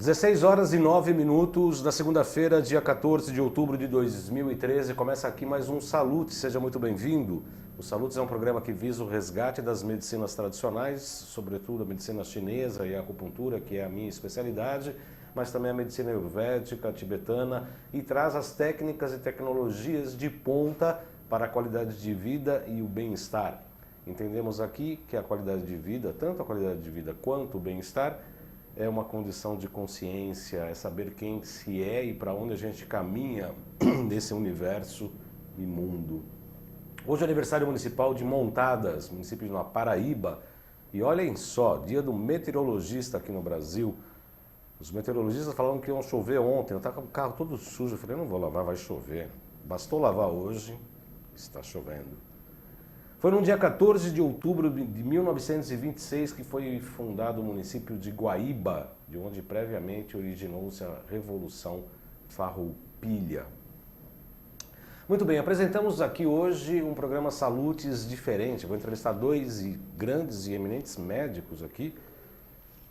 16 horas e 9 minutos da segunda-feira, dia 14 de outubro de 2013. Começa aqui mais um Salute, seja muito bem-vindo. O Salutes é um programa que visa o resgate das medicinas tradicionais, sobretudo a medicina chinesa e a acupuntura, que é a minha especialidade, mas também a medicina ayurvédica, tibetana, e traz as técnicas e tecnologias de ponta para a qualidade de vida e o bem-estar. Entendemos aqui que a qualidade de vida, tanto a qualidade de vida quanto o bem-estar, é uma condição de consciência, é saber quem se é e para onde a gente caminha nesse universo imundo. Hoje é aniversário municipal de Montadas, município de Paraíba. E olhem só, dia do meteorologista aqui no Brasil. Os meteorologistas falaram que iam chover ontem. Eu estava com o carro todo sujo. Eu falei, não vou lavar, vai chover. Bastou lavar hoje, está chovendo. Foi no dia 14 de outubro de 1926 que foi fundado o município de Guaíba, de onde previamente originou-se a Revolução Farroupilha. Muito bem, apresentamos aqui hoje um programa Salutes diferente. Vou entrevistar dois grandes e eminentes médicos aqui,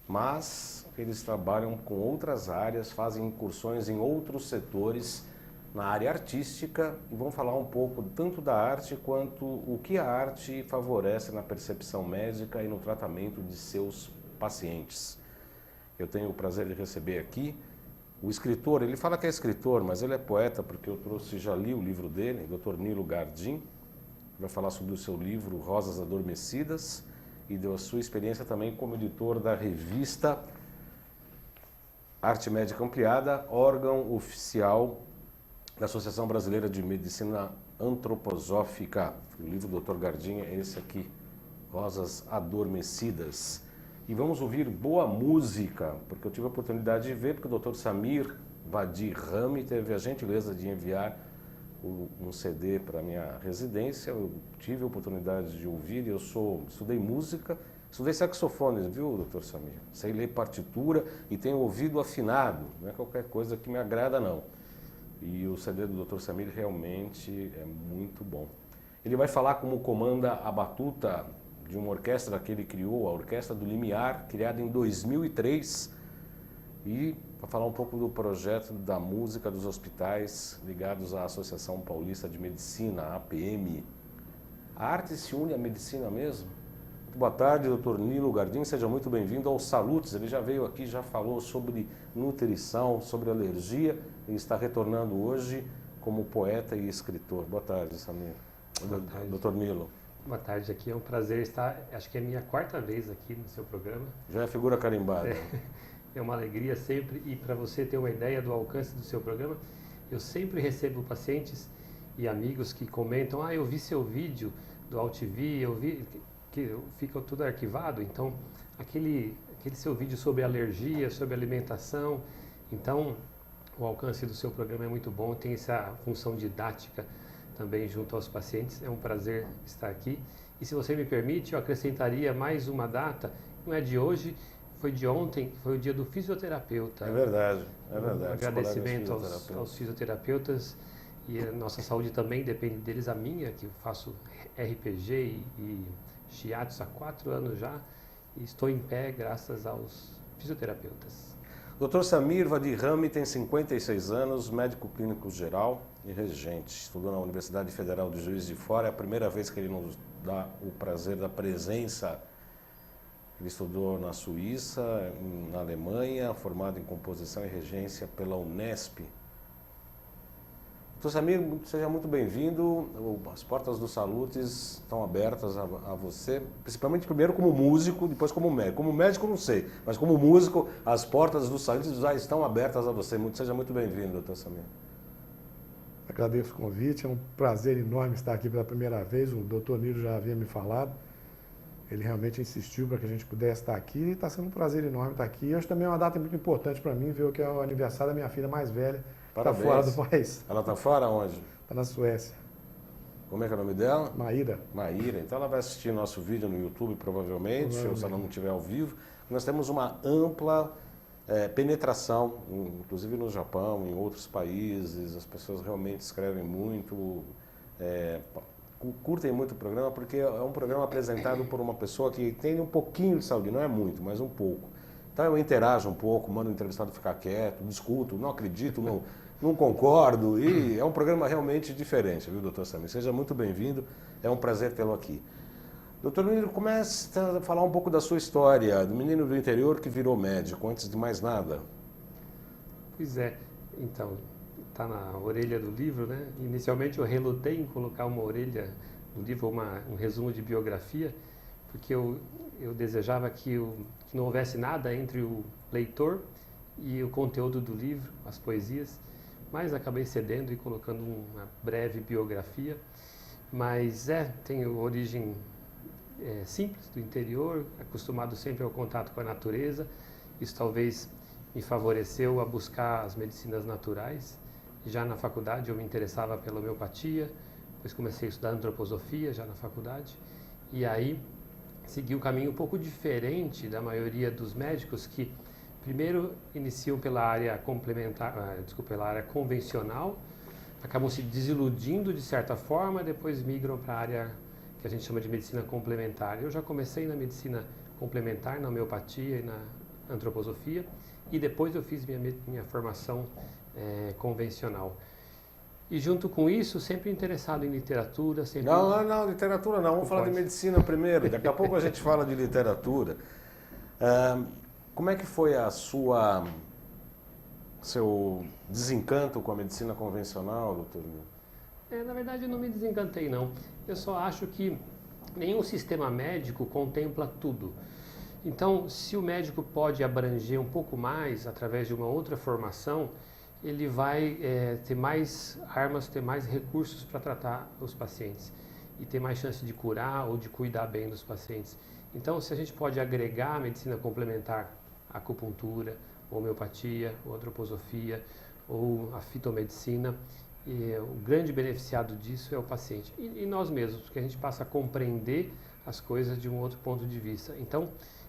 mas eles trabalham com outras áreas, fazem incursões em outros setores na área artística e vão falar um pouco tanto da arte quanto o que a arte favorece na percepção médica e no tratamento de seus pacientes. Eu tenho o prazer de receber aqui o escritor, ele fala que é escritor, mas ele é poeta porque eu já li o livro dele, Dr. Nilo Gardim, vai falar sobre o seu livro Rosas Adormecidas e da sua experiência também como editor da revista Arte Médica Ampliada, órgão oficial da Associação Brasileira de Medicina Antroposófica. O livro do Dr. Gardim é esse aqui, Rosas Adormecidas. E vamos ouvir boa música, porque eu tive a oportunidade de ver, porque o Dr. Samir Vadirhami teve a gentileza de enviar um CD para a minha residência. Eu tive a oportunidade de ouvir, eu estudei música, estudei saxofone, viu, Dr. Samir? Sei ler partitura e tenho ouvido afinado, não é qualquer coisa que me agrada, não. E o CD do Dr. Samir realmente é muito bom. Ele vai falar como comanda a batuta de uma orquestra que ele criou, a Orquestra do Limiar, criada em 2003, e vai falar um pouco do projeto da música dos hospitais ligados à Associação Paulista de Medicina, a APM. A arte se une à medicina mesmo? Muito boa tarde, Dr. Nilo Gardim, seja muito bem-vindo ao Salutes. Ele já veio aqui, já falou sobre nutrição, sobre alergia e está retornando hoje como poeta e escritor. Boa tarde, Samir. Boa tarde. Dr. Nilo. Boa tarde, aqui é um prazer estar, acho que é a minha quarta vez aqui no seu programa. Já é figura carimbada. É uma alegria sempre, e para você ter uma ideia do alcance do seu programa, eu sempre recebo pacientes e amigos que comentam, eu vi seu vídeo do AltV, eu vi que fica tudo arquivado, então aquele seu vídeo sobre alergia, sobre alimentação, então o alcance do seu programa é muito bom, tem essa função didática também junto aos pacientes, é um prazer estar aqui. E se você me permite, eu acrescentaria mais uma data, não é de hoje, foi de ontem, foi o dia do fisioterapeuta. É verdade, é verdade. Um agradecimento aos fisioterapeutas, e a nossa saúde também depende deles, a minha, que eu faço RPG e shiatsu há 4 anos já, e estou em pé graças aos fisioterapeutas. Dr. Samir Vadirhami tem 56 anos, médico clínico geral e regente. Estudou na Universidade Federal de Juiz de Fora. É a primeira vez que ele nos dá o prazer da presença. Ele estudou na Suíça, na Alemanha, formado em composição e regência pela Unesp. Dr. Samir, seja muito bem-vindo. As portas do Salutes estão abertas a você, principalmente primeiro como músico, depois como médico. Como médico não sei, mas como músico, as portas do Salutes já estão abertas a você. Seja muito bem-vindo, Dr. Samir. Agradeço o convite, é um prazer enorme estar aqui pela primeira vez. O Dr. Nilo já havia me falado, ele realmente insistiu para que a gente pudesse estar aqui, e está sendo um prazer enorme estar aqui. Hoje também é uma data muito importante para mim, ver que é o aniversário da minha filha mais velha. Está fora do país. Ela está fora onde? Está na Suécia. Como é que é o nome dela? Maíra. Maíra. Então ela vai assistir nosso vídeo no YouTube, provavelmente, ou se ela não estiver ao vivo. Nós temos uma ampla penetração, inclusive no Japão, em outros países. As pessoas realmente escrevem muito, curtem muito o programa, porque é um programa apresentado por uma pessoa que tem um pouquinho de saúde, não é muito, mas um pouco. Então eu interajo um pouco, mando o entrevistado ficar quieto, discuto, não acredito, não concordo, e é um programa realmente diferente, viu, doutor Samir? Seja muito bem-vindo, é um prazer tê-lo aqui. Doutor Nilo, começa a falar um pouco da sua história, do menino do interior que virou médico, antes de mais nada. Pois é, então, está na orelha do livro, né? Inicialmente eu relutei em colocar uma orelha no livro, um resumo de biografia, porque eu desejava que não houvesse nada entre o leitor e o conteúdo do livro, as poesias, mas acabei cedendo e colocando uma breve biografia. Mas tenho origem simples, do interior, acostumado sempre ao contato com a natureza. Isso talvez me favoreceu a buscar as medicinas naturais. Já na faculdade eu me interessava pela homeopatia, depois comecei a estudar antroposofia já na faculdade, e aí segui um caminho um pouco diferente da maioria dos médicos que primeiro iniciam pela área pela área convencional, acabam se desiludindo de certa forma, depois migram para a área que a gente chama de medicina complementar. Eu já comecei na medicina complementar, na homeopatia e na antroposofia, e depois eu fiz minha formação convencional. E junto com isso, sempre interessado em literatura. Sempre... Não, literatura não. Vamos falar de medicina primeiro. Daqui a pouco a gente fala de literatura. Como é que foi seu desencanto com a medicina convencional, doutor? Na verdade, eu não me desencantei, não. Eu só acho que nenhum sistema médico contempla tudo. Então, se o médico pode abranger um pouco mais através de uma outra formação, ele vai ter mais armas, ter mais recursos para tratar os pacientes e ter mais chance de curar ou de cuidar bem dos pacientes. Então, se a gente pode agregar a medicina complementar, a acupuntura, a homeopatia, a antroposofia ou a fitomedicina, o grande beneficiado disso é o paciente e nós mesmos, porque a gente passa a compreender as coisas de um outro ponto de vista. Então,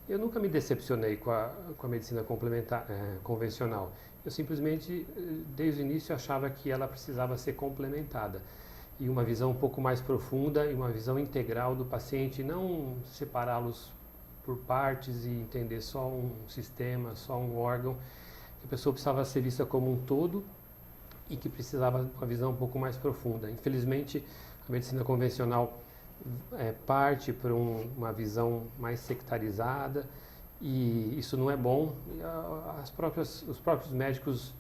eu nunca me decepcionei com a medicina complementar, convencional. Eu simplesmente, desde o início, achava que ela precisava ser complementada. E uma visão um pouco mais profunda e uma visão integral do paciente, não separá-los por partes e entender só um sistema, só um órgão. A pessoa precisava ser vista como um todo e que precisava de uma visão um pouco mais profunda. Infelizmente, a medicina convencional parte para uma visão mais sectarizada, e isso não é bom. Os próprios médicos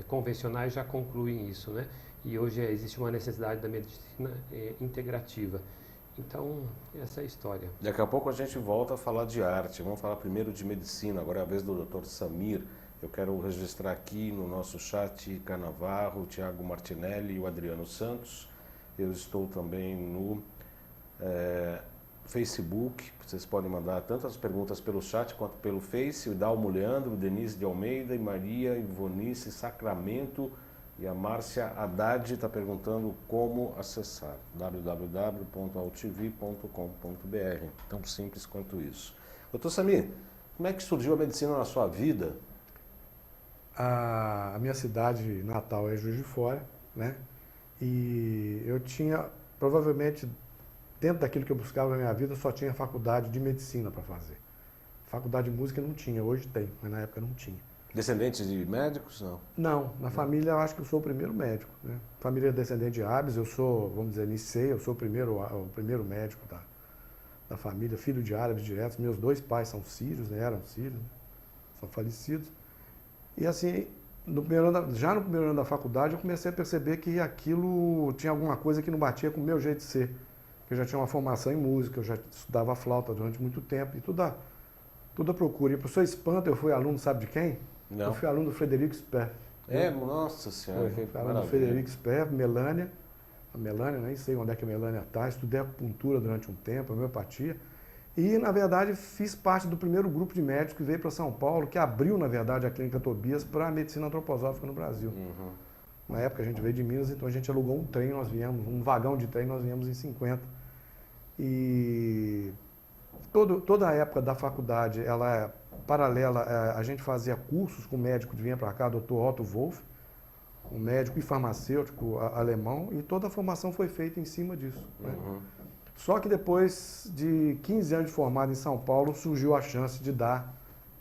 convencionais já concluem isso, né? E hoje existe uma necessidade da medicina integrativa. Então, essa é a história. Daqui a pouco a gente volta a falar de arte. Vamos falar primeiro de medicina. Agora é a vez do Dr. Samir. Eu quero registrar aqui no nosso chat Canavarro, o Tiago Martinelli e o Adriano Santos. Eu estou também no Facebook. Vocês podem mandar tanto as perguntas pelo chat quanto pelo Face. O Dalmo Leandro, Denise de Almeida e Maria Ivonice Sacramento. E a Márcia Haddad está perguntando como acessar. www.altv.com.br. Tão simples quanto isso. Doutor Samir, como é que surgiu a medicina na sua vida? A minha cidade natal é Juiz de Fora, né? E eu tinha, provavelmente, dentro daquilo que eu buscava na minha vida, só tinha faculdade de medicina para fazer. Faculdade de música não tinha, hoje tem, mas na época não tinha. Descendentes de médicos, não? Não, na família eu acho que eu sou o primeiro médico, né? Família descendente de árabes, eu sou, vamos dizer, Nicei, eu sou o primeiro médico da família, filho de árabes diretos. Meus dois pais são sírios, né? Eram sírios, né? São falecidos. E assim, já no primeiro ano da faculdade, eu comecei a perceber que aquilo tinha alguma coisa que não batia com o meu jeito de ser. Eu já tinha uma formação em música, eu já estudava flauta durante muito tempo, e tudo a procura. E para o seu espanto, eu fui aluno, sabe de quem? Não. Eu fui aluno do Frederico Sper. Nossa Senhora. Fui aluno do Frederico Sper, Melânia. A Melânia, nem sei onde é que a Melânia está. Estudei acupuntura durante um tempo, homeopatia. E, na verdade, fiz parte do primeiro grupo de médicos que veio para São Paulo, que abriu, na verdade, a Clínica Tobias para a medicina antroposófica no Brasil. Uhum. Na época, a gente veio de Minas, então a gente alugou um trem, um vagão de trem, nós viemos em 50. E toda a época da faculdade, ela é paralela, a gente fazia cursos com médico que vinha para cá, Dr. Otto Wolff, um médico e farmacêutico alemão, e toda a formação foi feita em cima disso. Né? Uhum. Só que depois de 15 anos de formado em São Paulo, surgiu a chance de dar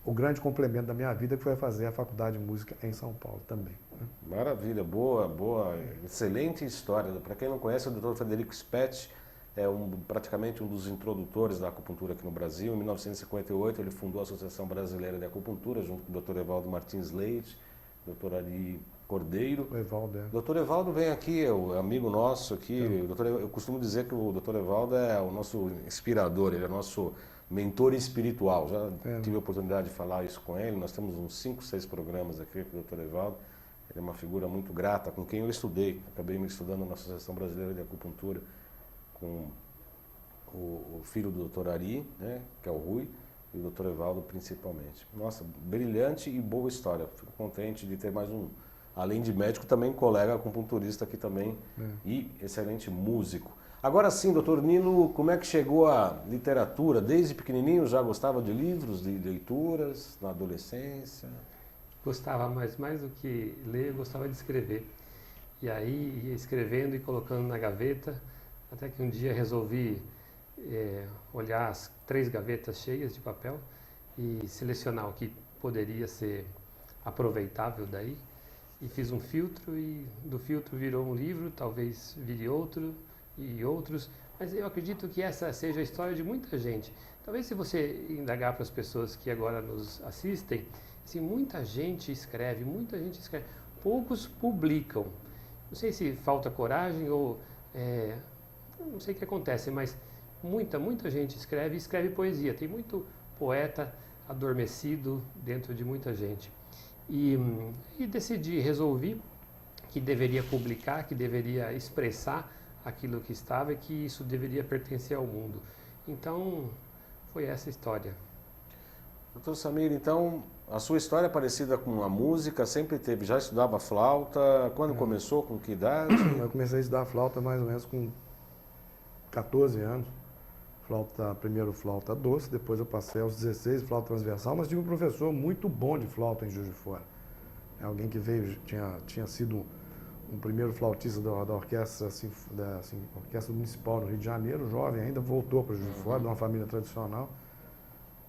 o grande complemento da minha vida, que foi fazer a faculdade de música em São Paulo também. Né? Maravilha, boa, excelente história. Para quem não conhece, o Dr. Frederico Spetti é praticamente um dos introdutores da acupuntura aqui no Brasil. Em 1958 ele fundou a Associação Brasileira de Acupuntura, junto com o Dr. Evaldo Martins Leite, Dr. Ari Cordeiro. O Evaldo, O Dr. Evaldo vem aqui, é o amigo nosso aqui. Eu costumo dizer que o Dr. Evaldo é o nosso inspirador, ele é nosso mentor espiritual. Já tive a oportunidade de falar isso com ele. Nós temos uns 5, 6 programas aqui com o Dr. Evaldo. Ele é uma figura muito grata, com quem eu estudei. Acabei me estudando na Associação Brasileira de Acupuntura com o filho do Dr. Ari, né, que é o Rui, e o Dr. Evaldo principalmente. Nossa, brilhante e boa história. Fico contente de ter mais um, além de médico, também colega acupunturista aqui também e excelente músico. Agora sim, doutor Nilo, como é que chegou a literatura? Desde pequenininho já gostava de livros, de leituras, na adolescência? Gostava, mas mais do que ler, eu gostava de escrever. E aí ia escrevendo e colocando na gaveta, até que um dia resolvi olhar as 3 gavetas cheias de papel e selecionar o que poderia ser aproveitável daí. E fiz um filtro e do filtro virou um livro, talvez vire outro e outros, mas eu acredito que essa seja a história de muita gente. Talvez se você indagar para as pessoas que agora nos assistem, assim, muita gente escreve, poucos publicam. Não sei se falta coragem ou não sei o que acontece, mas muita gente escreve poesia. Tem muito poeta adormecido dentro de muita gente. E resolvi que deveria publicar, que deveria expressar aquilo que estava e que isso deveria pertencer ao mundo. Então, foi essa história. Doutor Samir, então, a sua história é parecida com a música, sempre teve, já estudava flauta, quando começou, com que idade? Eu comecei a estudar flauta mais ou menos com 14 anos. Primeiro flauta doce, depois eu passei aos 16, flauta transversal, mas tive um professor muito bom de flauta em Juiz de Fora. É alguém que veio, tinha sido um primeiro flautista da orquestra, orquestra municipal no Rio de Janeiro, jovem ainda, voltou para Juiz de Fora, de uma família tradicional.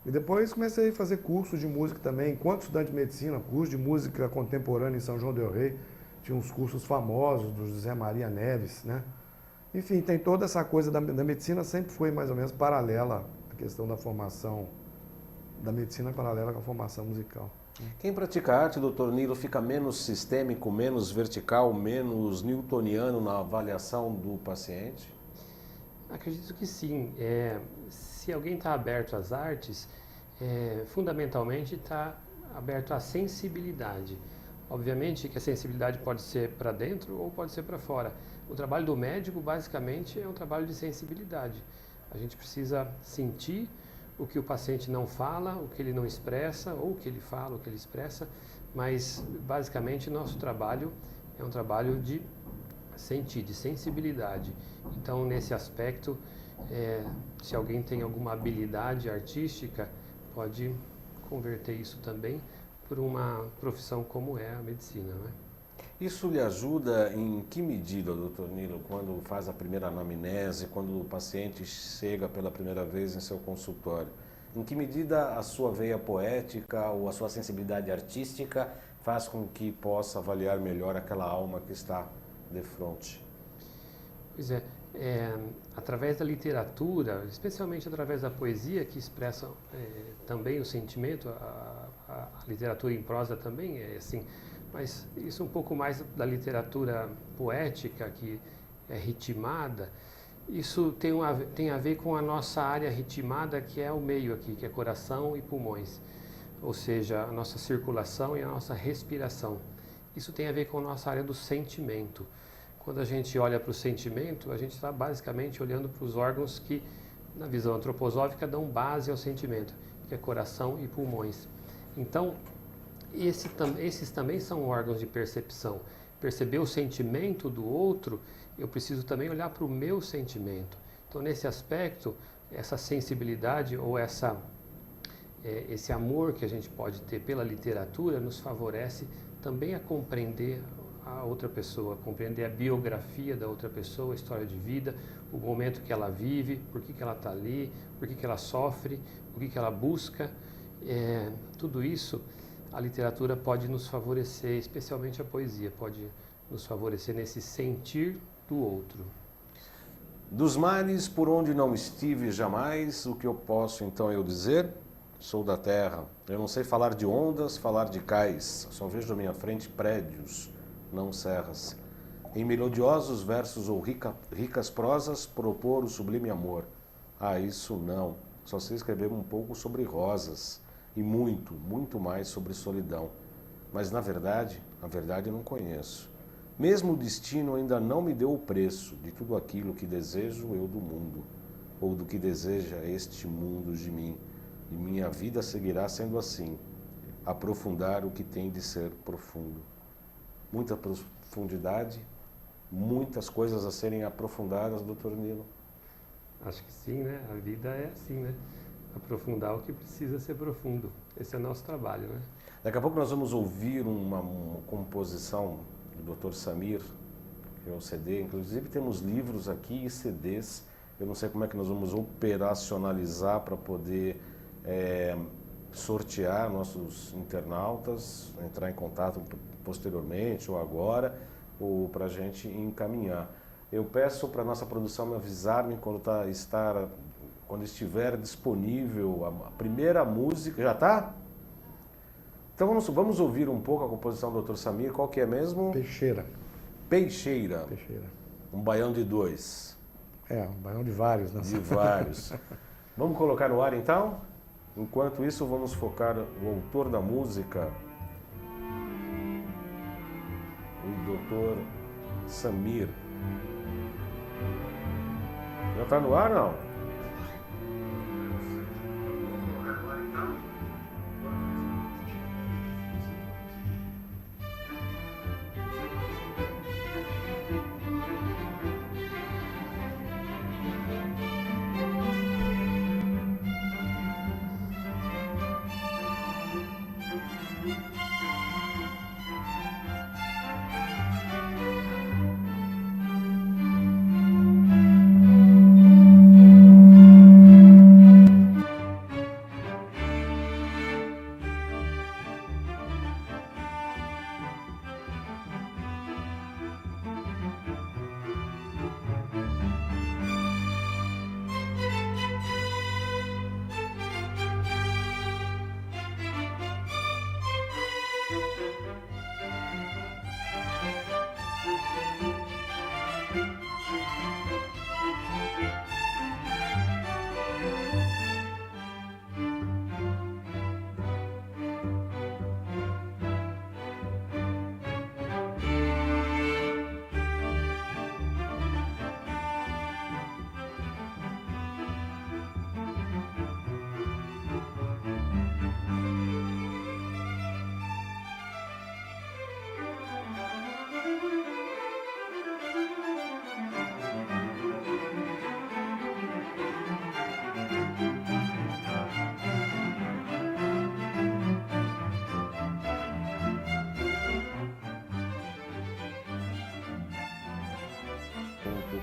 E depois comecei a fazer cursos de música também, enquanto estudante de medicina, curso de música contemporânea em São João del Rei, tinha uns cursos famosos do José Maria Neves, né? Enfim, tem toda essa coisa da medicina, sempre foi mais ou menos paralela à questão da formação da medicina, paralela com a formação musical. Quem pratica arte, doutor Nilo, fica menos sistêmico, menos vertical, menos newtoniano na avaliação do paciente? Acredito que sim. Se alguém está aberto às artes, fundamentalmente está aberto à sensibilidade. Obviamente que a sensibilidade pode ser para dentro ou pode ser para fora. O trabalho do médico, basicamente, é um trabalho de sensibilidade. A gente precisa sentir o que o paciente não fala, o que ele não expressa, ou o que ele fala, o que ele expressa, mas, basicamente, nosso trabalho é um trabalho de sentir, de sensibilidade. Então, nesse aspecto, se alguém tem alguma habilidade artística, pode converter isso também por uma profissão como é a medicina, né? Isso lhe ajuda em que medida, doutor Nilo, quando faz a primeira anamnese, quando o paciente chega pela primeira vez em seu consultório? Em que medida a sua veia poética ou a sua sensibilidade artística faz com que possa avaliar melhor aquela alma que está de frente? Pois através da literatura, especialmente através da poesia, que expressa também o sentimento, a literatura em prosa também é assim, mas isso um pouco mais da literatura poética, que é ritmada, isso tem a ver com a nossa área ritmada, que é o meio aqui, que é coração e pulmões, ou seja, a nossa circulação e a nossa respiração. Isso tem a ver com a nossa área do sentimento. Quando a gente olha para o sentimento, a gente está basicamente olhando para os órgãos que, na visão antroposófica, dão base ao sentimento, que é coração e pulmões. Então, esses também são órgãos de percepção. Perceber o sentimento do outro, eu preciso também olhar para o meu sentimento. Então, nesse aspecto, essa sensibilidade ou esse amor que a gente pode ter pela literatura nos favorece também a compreender a outra pessoa, compreender a biografia da outra pessoa, a história de vida, o momento que ela vive, por que ela está ali, por que ela sofre, o que ela busca. Tudo isso, a literatura pode nos favorecer, especialmente a poesia, pode nos favorecer nesse sentir do outro. Dos mares por onde não estive jamais, o que eu posso então eu dizer? Sou da terra. Eu não sei falar de ondas, falar de cais. Só vejo à minha frente prédios, não serras. Em melodiosos versos ou ricas prosas, propor o sublime amor. Ah, isso não. Só sei escrever um pouco sobre rosas. E muito, muito mais sobre solidão. Mas na verdade, a verdade eu não conheço. Mesmo o destino ainda não me deu o preço de tudo aquilo que desejo eu do mundo, ou do que deseja este mundo de mim. E minha vida seguirá sendo assim, aprofundar o que tem de ser profundo. Muita profundidade, muitas coisas a serem aprofundadas, doutor Nilo. Acho que sim, né? A vida é assim, né? Aprofundar o que precisa ser profundo. Esse é o nosso trabalho, né? Daqui a pouco nós vamos ouvir uma composição do Dr. Samir, que é um CD. Inclusive temos livros aqui e CDs. Eu não sei como é que nós vamos operacionalizar para poder sortear nossos internautas, entrar em contato posteriormente ou agora, ou para a gente encaminhar. Eu peço para a nossa produção me avisar-me quando estiver disponível a primeira música. Já está? Então vamos ouvir um pouco a composição do Dr. Samir. Qual que é mesmo? Peixeira. Peixeira. Peixeira. Um baião de dois. Um baião de vários, né? De vários. Vamos colocar no ar então? Enquanto isso, vamos focar o autor da música, o Dr. Samir. Já está no ar, não?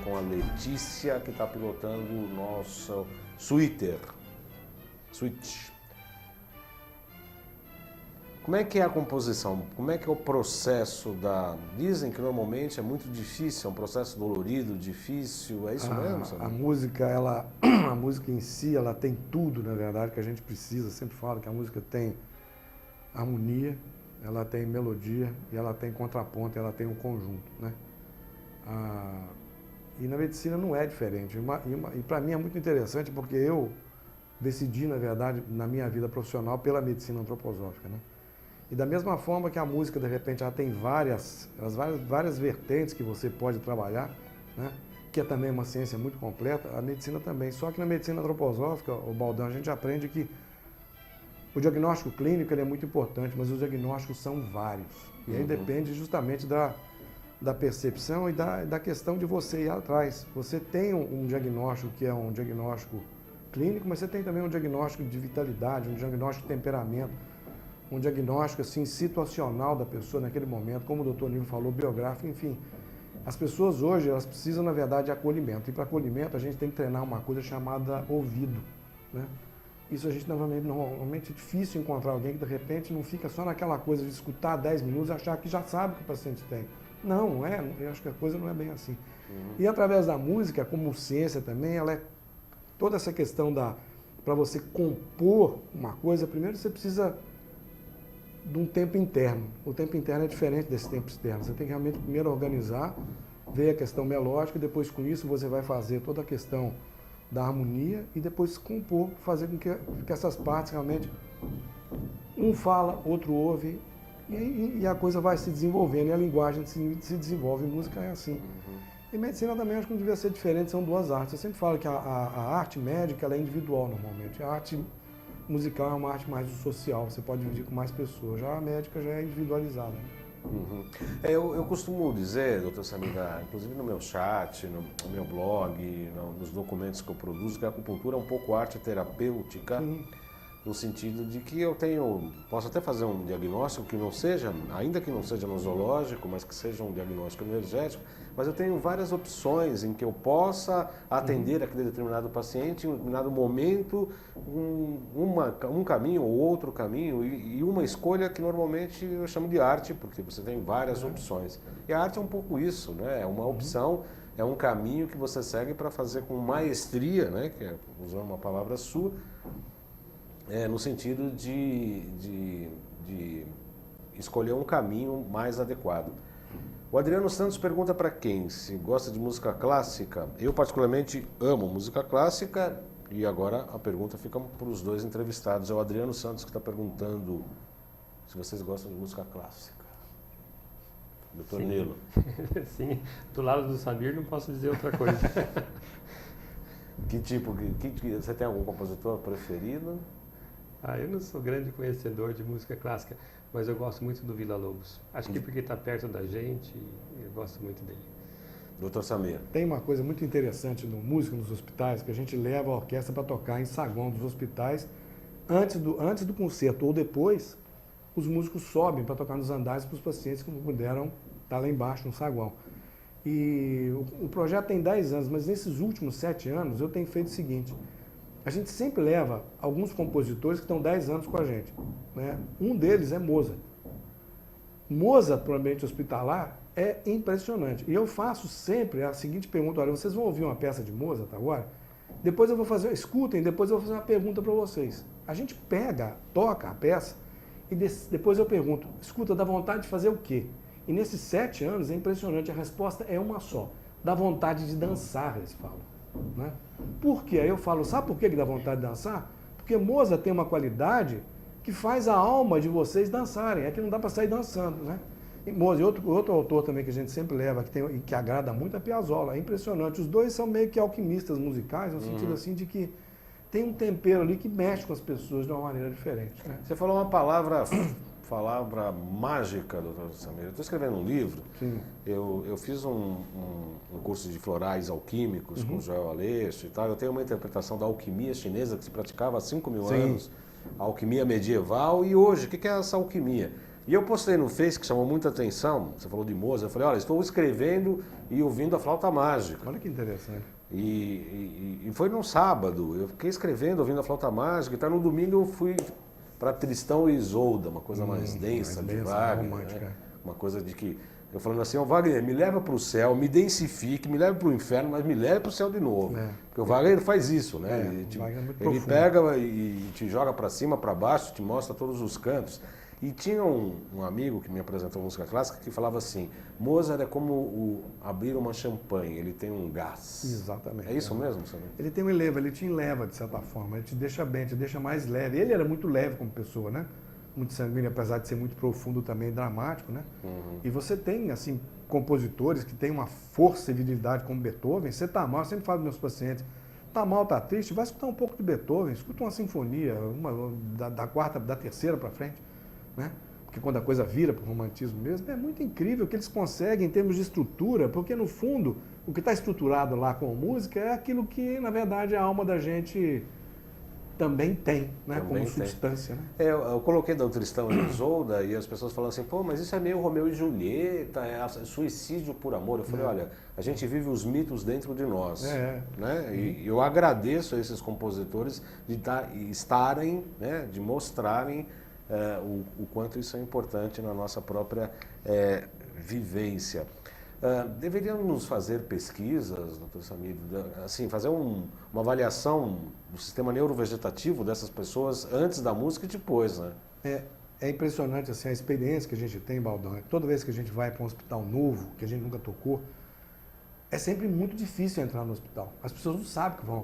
Com a Letícia, que está pilotando o nosso Switch. Como é que é a composição? Como é que é o processo Dizem que normalmente é muito difícil, é um processo dolorido, difícil, é isso mesmo? Sabe? A música, a música em si, ela tem tudo, na verdade, que a gente precisa. Sempre falo que a música tem harmonia, ela tem melodia, e ela tem contraponto, ela tem um conjunto, né? E na medicina não é diferente. E para mim é muito interessante porque eu decidi, na verdade, na minha vida profissional, pela medicina antroposófica, né? E da mesma forma que a música, de repente, ela tem várias vertentes que você pode trabalhar, né? Que é também uma ciência muito completa, a medicina também. Só que na medicina antroposófica, o Baldão, a gente aprende que o diagnóstico clínico ele é muito importante, mas os diagnósticos são vários. E aí depende justamente da percepção e da questão de você ir atrás. Você tem um diagnóstico que é um diagnóstico clínico, mas você tem também um diagnóstico de vitalidade, um diagnóstico de temperamento, um diagnóstico assim, situacional da pessoa naquele momento, como o doutor Nilo falou, biográfico, enfim. As pessoas hoje, elas precisam, na verdade, de acolhimento. E para acolhimento, a gente tem que treinar uma coisa chamada ouvido, né? Isso a gente normalmente é difícil encontrar alguém que de repente não fica só naquela coisa de escutar 10 minutos e achar que já sabe o que o paciente tem. Não é, eu acho que a coisa não é bem assim. E através da música, como ciência também, ela é toda essa questão para você compor uma coisa, primeiro você precisa de um tempo interno. O tempo interno é diferente desse tempo externo. Você tem que realmente primeiro organizar, ver a questão melódica, e depois com isso você vai fazer toda a questão da harmonia e depois compor, fazer com que essas partes realmente um fala, outro ouve e a coisa vai se desenvolvendo e a linguagem se desenvolve. Música é assim. E medicina também acho que não devia ser diferente, são duas artes. Eu sempre falo que a arte médica ela é individual normalmente. A arte musical é uma arte mais social, você pode dividir com mais pessoas. Já a médica já é individualizada. Eu costumo dizer, doutor Samir, inclusive no meu chat, no meu blog, nos documentos que eu produzo, que a acupuntura é um pouco arte terapêutica, no sentido de que posso até fazer um diagnóstico que não seja, ainda que não seja nosológico, mas que seja um diagnóstico energético, mas eu tenho várias opções em que eu possa atender aquele determinado paciente em um determinado momento, um caminho ou outro caminho, e uma escolha que normalmente eu chamo de arte, porque você tem várias opções. E a arte é um pouco isso, né? É uma opção, é um caminho que você segue para fazer com maestria, né? Que é, usando uma palavra sua, no sentido de escolher um caminho mais adequado. O Adriano Santos pergunta para quem se gosta de música clássica. Eu particularmente amo música clássica e agora a pergunta fica para os dois entrevistados. É o Adriano Santos que está perguntando se vocês gostam de música clássica. Doutor Nilo. Sim, do lado do Samir não posso dizer outra coisa. Que tipo, você tem algum compositor preferido? Eu não sou grande conhecedor de música clássica, mas eu gosto muito do Villa-Lobos. Acho que porque está perto da gente, eu gosto muito dele. Doutor Samir. Tem uma coisa muito interessante no músico nos hospitais, que a gente leva a orquestra para tocar em saguão dos hospitais. Antes do concerto ou depois, os músicos sobem para tocar nos andares para os pacientes que não puderam estar lá embaixo no saguão. E o projeto tem 10 anos, mas nesses últimos 7 anos eu tenho feito o seguinte: a gente sempre leva alguns compositores que estão 10 anos com a gente, né? Um deles é Mozart. Mozart, para o ambiente hospitalar, é impressionante. E eu faço sempre a seguinte pergunta: olha, vocês vão ouvir uma peça de Mozart agora? Depois eu vou fazer, escutem, depois eu vou fazer uma pergunta para vocês. A gente toca a peça e depois eu pergunto: escuta, dá vontade de fazer o quê? E nesses 7 anos é impressionante, a resposta é uma só: dá vontade de dançar, eles falam. Né? Por quê? Aí eu falo, sabe por que dá vontade de dançar? Porque Mozart tem uma qualidade que faz a alma de vocês dançarem. É que não dá para sair dançando, né? E Mozart, outro autor também que a gente sempre leva, que agrada muito, é Piazzolla. É impressionante. Os dois são meio que alquimistas musicais, no sentido assim de que tem um tempero ali que mexe com as pessoas de uma maneira diferente. Né? Você falou uma palavra mágica, doutor Samir. Eu estou escrevendo um livro. Sim. Eu fiz um curso de florais alquímicos com Joel Aleixo e tal. Eu tenho uma interpretação da alquimia chinesa que se praticava há 5.000 anos, a alquimia medieval. E hoje, o que é essa alquimia? E eu postei no Face, que chamou muita atenção, você falou de Mozart, eu falei, olha, estou escrevendo e ouvindo a flauta mágica. Olha que interessante. E foi num sábado, eu fiquei escrevendo, ouvindo a flauta mágica e tal. No domingo eu fui para Tristão e Isolda, uma coisa mais densa, de Wagner, romântica. Né? Uma coisa de que, eu falando assim, Wagner, me leva para o céu, me densifique, me leve para o inferno, mas me leve para o céu de novo. Porque o Wagner faz isso, né? Ele pega e te joga para cima, para baixo, te mostra todos os cantos. E tinha um amigo que me apresentou música clássica que falava assim: Mozart é como abrir uma champanhe, ele tem um gás. Exatamente. É isso mesmo, Samir? Ele tem um eleva, ele te enleva de certa forma, ele te deixa bem, te deixa mais leve. Ele era muito leve como pessoa, né? Muito sanguíneo, apesar de ser muito profundo também, dramático, né? E você tem, assim, compositores que têm uma força e virilidade como Beethoven. Você tá mal, eu sempre falo para meus pacientes: tá mal, tá triste, vai escutar um pouco de Beethoven, escuta uma sinfonia, da quarta, da terceira para frente. Né? Porque quando a coisa vira para o romantismo mesmo, é muito incrível o que eles conseguem em termos de estrutura, porque no fundo o que está estruturado lá com a música é aquilo que na verdade a alma da gente também tem, né? Também Como tem. substância. Né? Eu coloquei da Tristão e Isolda e as pessoas falam assim, pô, mas isso é meio Romeu e Julieta, é suicídio por amor. Eu falei, olha, a gente vive os mitos dentro de nós. Né? E eu agradeço a esses compositores de estarem, né, de mostrarem o quanto isso é importante na nossa própria vivência. Deveríamos fazer pesquisas, doutor Samir, assim, fazer uma avaliação do sistema neurovegetativo dessas pessoas antes da música e depois, né? É impressionante assim, a experiência que a gente tem, Baldão. Toda vez que a gente vai para um hospital novo, que a gente nunca tocou, é sempre muito difícil entrar no hospital. As pessoas não sabem que vão,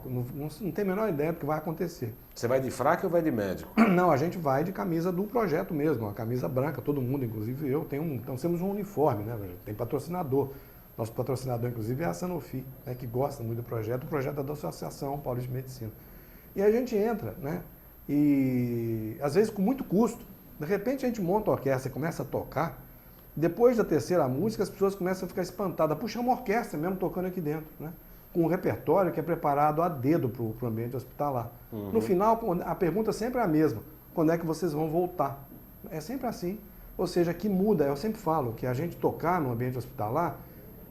não tem a menor ideia do que vai acontecer. Você vai de fraque ou vai de médico? Não, a gente vai de camisa do projeto mesmo, uma camisa branca, todo mundo, inclusive eu, então temos um uniforme, né? Tem patrocinador. Nosso patrocinador, inclusive, é a Sanofi, né, que gosta muito do projeto. O projeto é da Associação Paulista de Medicina. E a gente entra, né? E às vezes com muito custo. De repente a gente monta a orquestra e começa a tocar. Depois da terceira música, as pessoas começam a ficar espantadas. Puxa, é uma orquestra mesmo tocando aqui dentro, né? Com um repertório que é preparado a dedo para o ambiente hospitalar. No final, a pergunta sempre é a mesma. Quando é que vocês vão voltar? É sempre assim. Ou seja, que muda. Eu sempre falo que a gente tocar no ambiente hospitalar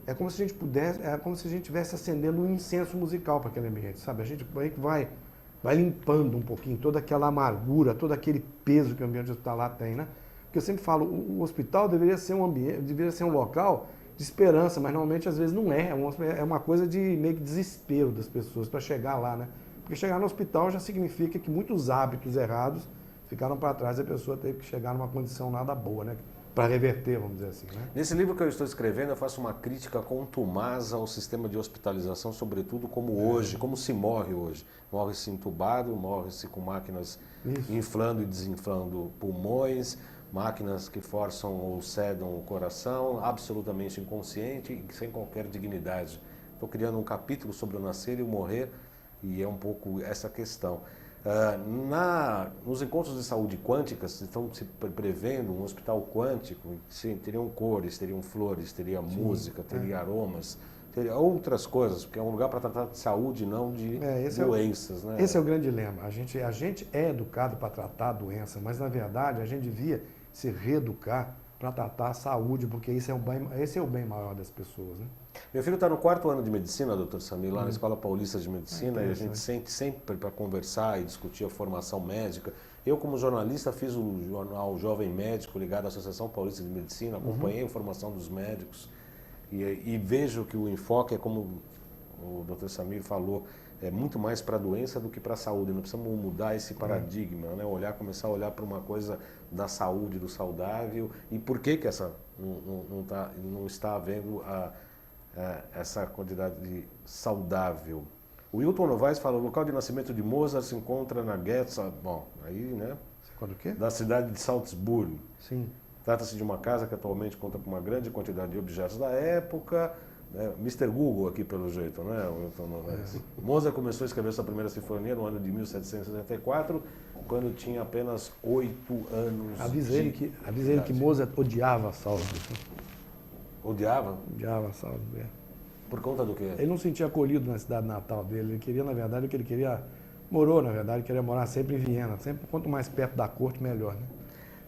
é como se a gente estivesse acendendo um incenso musical para aquele ambiente, sabe? A gente vai limpando um pouquinho toda aquela amargura, todo aquele peso que o ambiente hospitalar tem, né? Porque eu sempre falo, o hospital deveria ser um ambiente, deveria ser um local de esperança, mas normalmente às vezes não é. É uma coisa de meio que desespero das pessoas para chegar lá, né? Porque chegar no hospital já significa que muitos hábitos errados ficaram para trás e a pessoa teve que chegar numa condição nada boa, né? Para reverter, vamos dizer assim. Né? Nesse livro que eu estou escrevendo, eu faço uma crítica contumaz ao sistema de hospitalização, sobretudo como hoje, como se morre hoje. Morre-se entubado, morre-se com máquinas inflando e desinflando pulmões, máquinas que forçam ou sedam o coração, absolutamente inconsciente e sem qualquer dignidade. Estou criando um capítulo sobre o nascer e o morrer, e é um pouco essa questão. Nos encontros de saúde quânticas, estão se prevendo um hospital quântico, teriam cores, teriam flores, teria música, teria aromas, teria outras coisas, porque é um lugar para tratar de saúde, não de doenças. Né? Esse é o grande dilema. A gente é educado para tratar a doença, mas na verdade a gente devia se reeducar para tratar a saúde, porque esse é o bem maior das pessoas. Né? Meu filho está no 4º ano de medicina, doutor Samir, lá na Escola Paulista de Medicina, e a gente sente sempre para conversar e discutir a formação médica. Eu, como jornalista, fiz o jornal Jovem Médico, ligado à Associação Paulista de Medicina, acompanhei a formação dos médicos e vejo que o enfoque é, como o doutor Samir falou, é muito mais para a doença do que para a saúde. Nós precisamos mudar esse paradigma, né? Começar a olhar para uma coisa da saúde, do saudável, e por que essa não está havendo essa quantidade de saudável. O Wilton Novaes fala, o local de nascimento de Mozart se encontra na Goethe, né? Quando o quê? Da cidade de Salzburgo. Sim. Trata-se de uma casa que atualmente conta com uma grande quantidade de objetos da época. Mr. Google aqui pelo jeito, né? O Wilton Novaes. Mozart começou a escrever sua primeira sinfonia no ano de 1764, quando tinha apenas 8 anos. Avisa ele que Mozart odiava Salzburgo. Odiava? Odiava Salzburgo. Por conta do quê? Ele não se sentia acolhido na cidade natal dele. Ele queria, na verdade, morou, na verdade, queria morar sempre em Viena. Sempre, quanto mais perto da corte, melhor, né?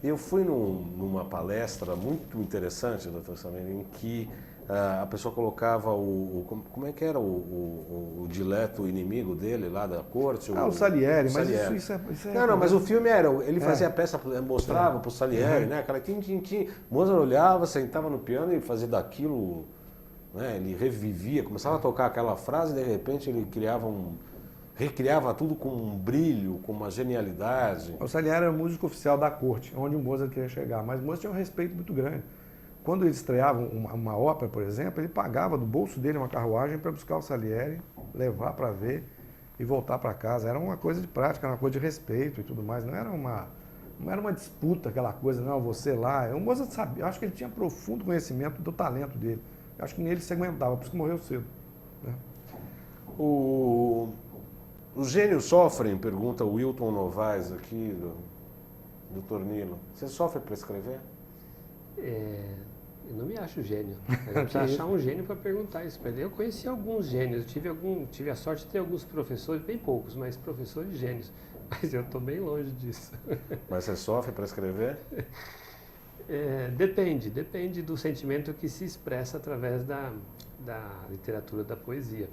Eu fui numa palestra muito interessante, doutor Samir, em que a pessoa colocava como é que era o dileto inimigo dele lá da corte? O Salieri, mas isso é... Não, mas o filme ele fazia a peça, mostrava para o Salieri, né? Aquela tim. Mozart olhava, sentava no piano e fazia daquilo, né? Ele revivia, começava a tocar aquela frase e de repente ele recriava tudo com um brilho, com uma genialidade. O Salieri era o músico oficial da corte, onde o Mozart queria chegar, mas o Mozart tinha um respeito muito grande. Quando ele estreava uma ópera, por exemplo, ele pagava do bolso dele uma carruagem para buscar o Salieri, levar para ver e voltar para casa. Era uma coisa de prática, era uma coisa de respeito e tudo mais. Não era uma disputa, aquela coisa, não, você lá. O Mozart sabia, eu acho que ele tinha profundo conhecimento do talento dele. Eu acho que nele se aguentava, por isso que morreu cedo. Né? Os gênios sofrem, pergunta o Wilton Novaes aqui, do Tornilo. Você sofre para escrever? Eu não me acho gênio. Eu preciso achar um gênio para perguntar isso para ele. Eu conheci alguns gênios, tive a sorte de ter alguns professores, bem poucos, mas professores gênios. mas eu estou bem longe disso. Mas você sofre para escrever? Depende do sentimento que se expressa através da literatura, da poesia.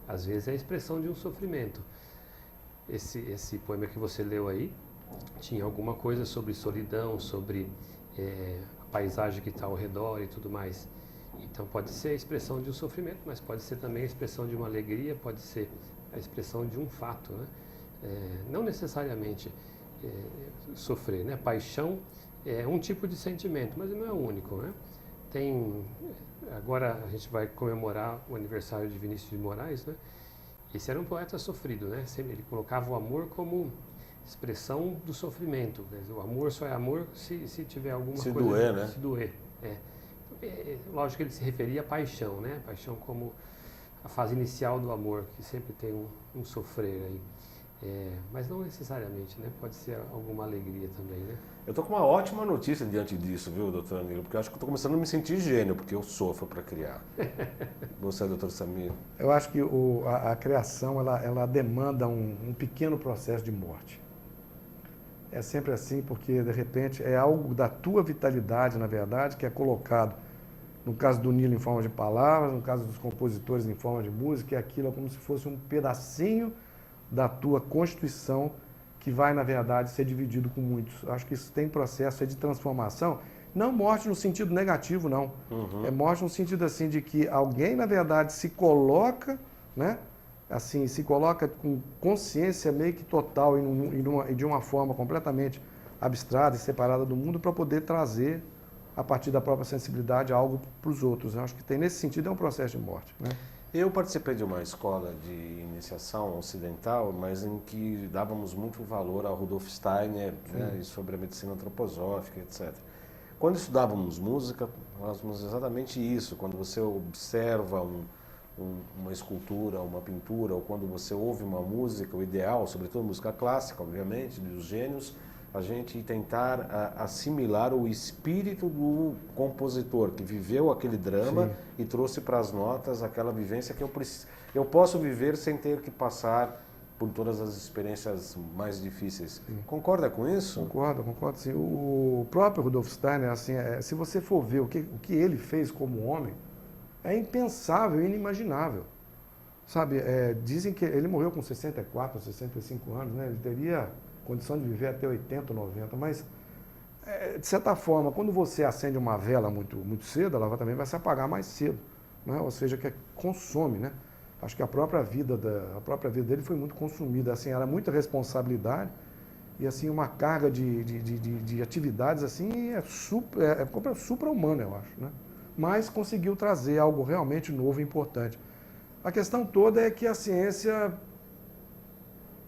Às vezes é a expressão de um sofrimento. Esse poema que você leu aí tinha alguma coisa sobre solidão, sobre a paisagem que está ao redor e tudo mais. Então pode ser a expressão de um sofrimento, mas pode ser também a expressão de uma alegria, pode ser a expressão de um fato, né? Não necessariamente sofrer, né? Paixão é um tipo de sentimento, mas não é o único, né? Agora a gente vai comemorar o aniversário de Vinícius de Moraes, né? Esse era um poeta sofrido, né? Ele colocava o amor como expressão do sofrimento. Quer dizer, o amor só é amor se tiver alguma coisa... Se doer, né? Se doer, lógico que ele se referia à paixão, né? Paixão como a fase inicial do amor, que sempre tem um sofrer aí. Mas não necessariamente, né? Pode ser alguma alegria também, né? Eu tô com uma ótima notícia diante disso, viu, doutor Anilo? Porque eu acho que eu tô começando a me sentir gênio, porque eu sofro para criar. Você, doutor Samir? Eu acho que a criação, ela demanda um pequeno processo de morte. É sempre assim, porque, de repente, é algo da tua vitalidade, na verdade, que é colocado, no caso do Nilo, em forma de palavras, no caso dos compositores, em forma de música, e aquilo é como se fosse um pedacinho da tua constituição que vai, na verdade, ser dividido com muitos. Acho que isso tem processo de transformação, não morte no sentido negativo, não. Uhum. É morte no sentido, assim, de que alguém, na verdade, se coloca, né? Assim, se coloca com consciência meio que total e de uma forma completamente abstrata e separada do mundo para poder trazer, a partir da própria sensibilidade, algo para os outros. Eu acho que nesse sentido, é um processo de morte, né? Eu participei de uma escola de iniciação ocidental, mas em que dávamos muito valor ao Rudolf Steiner, né, e sobre a medicina antroposófica, etc. Quando estudávamos música, nós vimos exatamente isso. Quando você observa uma escultura, uma pintura, ou quando você ouve uma música, o ideal, sobretudo música clássica, obviamente, dos gênios, a gente tentar assimilar o espírito do compositor que viveu aquele drama. Sim. E trouxe para as notas aquela vivência que eu posso viver sem ter que passar por todas as experiências mais difíceis. Sim. Concorda com isso? Concordo. Sim. O próprio Rudolf Steiner, assim, se você for ver o que ele fez como homem, é impensável, inimaginável. Sabe, dizem que ele morreu com 64, 65 anos, né? Ele teria condição de viver até 80, 90, mas, de certa forma, quando você acende uma vela muito, muito cedo, ela também vai se apagar mais cedo, né? Ou seja, que consome, né? Acho que a própria vida dele foi muito consumida, assim, era muita responsabilidade e, assim, uma carga de atividades, assim, supra-humana, eu acho, né? Mas conseguiu trazer algo realmente novo e importante. A questão toda é que a ciência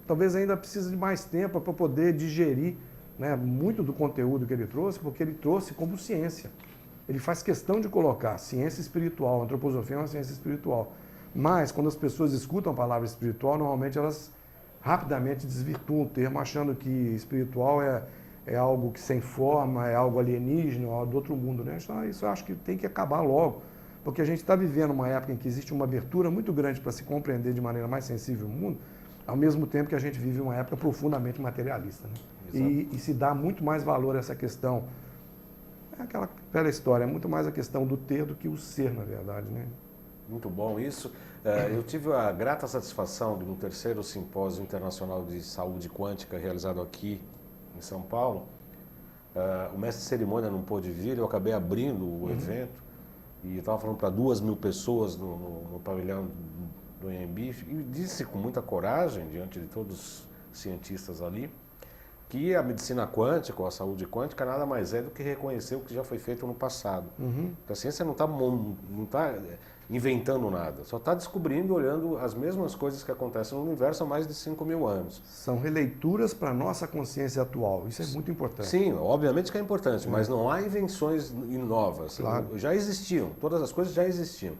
talvez ainda precise de mais tempo para poder digerir, né, muito do conteúdo que ele trouxe, porque ele trouxe como ciência. Ele faz questão de colocar ciência espiritual, a antroposofia é uma ciência espiritual. Mas, quando as pessoas escutam a palavra espiritual, normalmente elas rapidamente desvirtuam o termo, achando que espiritual é algo que sem forma, é algo alienígena, é algo do outro mundo, né? Isso eu acho que tem que acabar logo, porque a gente está vivendo uma época em que existe uma abertura muito grande para se compreender de maneira mais sensível o mundo, ao mesmo tempo que a gente vive uma época profundamente materialista, né? E se dá muito mais valor a essa questão. É aquela velha história, é muito mais a questão do ter do que o ser, na verdade, né? Muito bom isso. Eu tive a grata satisfação de um terceiro simpósio internacional de saúde quântica realizado aqui em São Paulo. O mestre de cerimônia não pôde vir, eu acabei abrindo o evento e estava falando para 2.000 pessoas no pavilhão do Anhembi e disse com muita coragem, diante de todos os cientistas ali, que a medicina quântica ou a saúde quântica nada mais é do que reconhecer o que já foi feito no passado. Porque a ciência não está inventando nada, só está descobrindo, olhando as mesmas coisas que acontecem no universo há mais de 5.000 anos. São releituras para a nossa consciência atual, isso é muito importante. Sim, obviamente que é importante, mas não há invenções novas. Claro. Já existiam, todas as coisas já existiam.